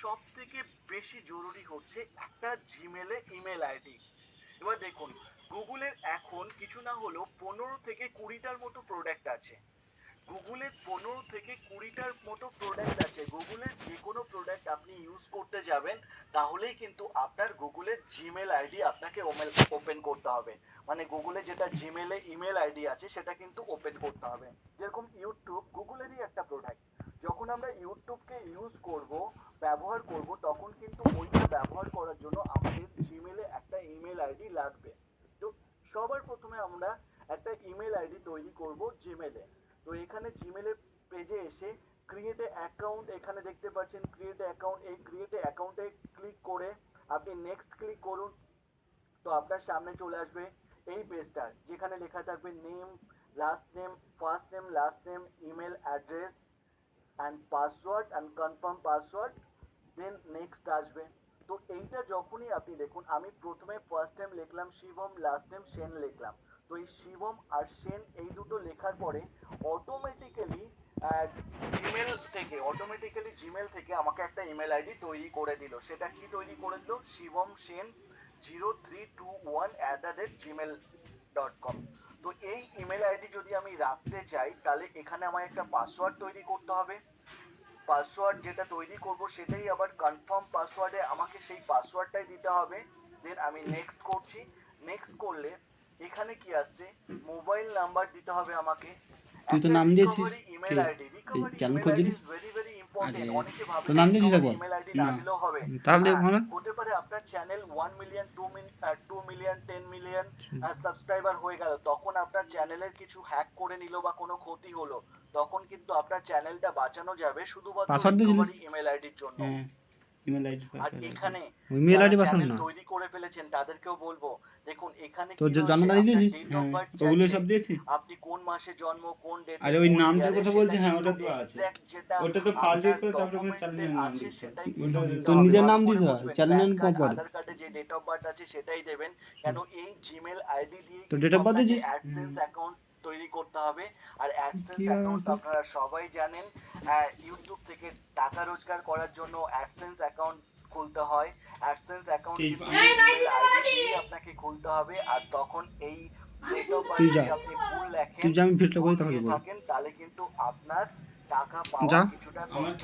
সবথেকে বেশি জরুরি হচ্ছে একটা জিমেলে ইমেল আইডি। এবার দেখুন, গুগলের এখন কিছু না হলেও 15 থেকে 20টার মতো প্রোডাক্ট আছে। গুগলের 15 থেকে 20টার মতো প্রোডাক্ট আছে। গুগলের যে কোনো প্রোডাক্ট আপনি ইউজ করতে যাবেন, তাহলেই কিন্তু আপনার গুগলের জিমেল আইডি আপনাকে ওপেন করতে হবে। মানে গুগলে যেটা জিমেলে ইমেল আইডি আছে সেটা কিন্তু ওপেন করতে হবে। যেরকম ইউটিউব গুগলেরই একটা প্রোডাক্ট। যখন আমরা ইউটিউবকে ইউজ করব, ব্যবহার করব, তখন কিন্তু ওইটা ব্যবহার করার জন্য আমাদের জিমেলে একটা ইমেল আইডি লাগবে। তো সবার প্রথমে আমরা একটা ইমেল আইডি তৈরি করব জিমেলে। তো এখানে জিমেলের পেজে এসে ক্রিয়েট এ অ্যাকাউন্ট, এখানে দেখতে পাচ্ছেন ক্রিয়েট এ অ্যাকাউন্ট, এই ক্রিয়েট এ অ্যাকাউন্টে ক্লিক করে আপনি নেক্সট ক্লিক করুন। তো আপনার সামনে চলে আসবে এই পেজটা, যেখানে লেখা থাকবে name, last name, first name, last name, email address and password and confirm password, then next আসবে। তো এইটা যখনই আপনি দেখুন, আমি প্রথমে ফার্স্ট নেম লিখলাম শিবম, লাস্ট নেম সেন লিখলাম। তো এই শিবম আর সেন এই দুটো লেখার পরে অটোমেটিক্যালি জিমেল থেকে আমাকে একটা ইমেল আইডি তৈরি করে দিল। সেটা কি তৈরি করে দিল? শিবম সেন 0321@gmail.com। তো এই ইমেল আইডি যদি আমি রাখতে চাই, তাহলে এখানে আমার একটা পাসওয়ার্ড তৈরি করতে হবে। পাসওয়ার্ড যেটা তৈরি করব সেটাই আবার কনফার্ম পাসওয়ার্ডে আমাকে সেই পাসওয়ার্ডটাই দিতে হবে। দেন আমি নেক্সট করছি। নেক্সট করলে এখানে কি আসছে, মোবাইল নাম্বার দিতে হবে আমাকে, তুই তো একটা নাম দিয়েছিস recovery email ID. Recovery channel email ID খুঁজছিস? ইজ ভেরি ভেরি আরে ইম্পর্টেন্ট। অনেকে ভাবে তোর যে নাম দিয়েছিস রিকভারি একবার? ইমেল আইডি না না দিলেও হবে। তাহলে হ্যাঁ, ভালো। হতে পারে আপনার channel 1 million, 2 million, 10 million subscriber হয়ে গেল, তখন আপনার চ্যানেলের কিছু হ্যাক করে নিল বা কোনো ক্ষতি হলো, তখন কিন্তু আপনার চ্যানেলটা বাঁচানো যাবে শুধুমাত্র পাসওয়ার্ড দিয়েছিলিস? রিকভারি ইমেল আইডির জন্য। হ্যাঁ, ইমেল আইডি আর পাসওয়ার্ড আছে। এখানে ইমেল যারা আইডি পাসওয়ার্ড চ্যানেল না, তৈরি করে ফেলেছেন তাদেরকেও বলবো, দেখুন এখানে তোর কি যে রয়েছে, জন্ম তারিখ আপনার দিয়েছিস, ডেট অফ হ্যাঁ বার্থ ওগুলো চাইছে, সব দিয়েছিস। আপনি কোন মাসে জন্ম, কোন ডেটে, আরে ওই কোন নামটার ইয়ারে, কথা সেটা বলছি, হ্যাঁ কিন্তু ওটা তো আছে। এক্সাক্ট যেটা ওটা তো ফার্স্ট আপনার করে তারপরে কোনো ডকুমেন্টে চ্যানেলের নাম আছে দিতে হয়। সেটাই কিন্তু ওটা দিতে তোর হবে। নিজের ভালো নাম করে দিতে হয়, বুঝবেন, চ্যানেলের প্যান কার্ড, পরে। আধার কার্ডে যে ডেট অফ বার্থ আছে সেটাই দেবেন। কেন এই জিমেল আইডি দিয়ে তো ডেট কিন্তু অফ বার্থ আপনাকে দিয়েছিস? অ্যাডসেন্স অ্যাকাউন্ট তৈরি করতে হবে। আর কি অ্যাডসেন্স ব্যাপার অ্যাকাউন্ট তোর? আপনারা সবাই জানেন, ইউটিউব থেকে টাকা রোজগার করার জন্য অ্যাডসেন্স অ্যাকাউন্ট খুলতে হয়। অ্যাডসেন্স অ্যাকাউন্ট তুই কিন্তু জিমেল আইডি দিয়েই আপনাকে খুলতে হবে। আর তখন এই ডেট অফ বার্থ তুই যা, যদি আপনি ভুল তুই লেখেন, যা, আমি ভিডিওটা ভুল করি তাহলে দিয়ে বল। থাকেন, তাহলে কিন্তু আপনার টাকা পাওয়া যা। কিছুটা কষ্ট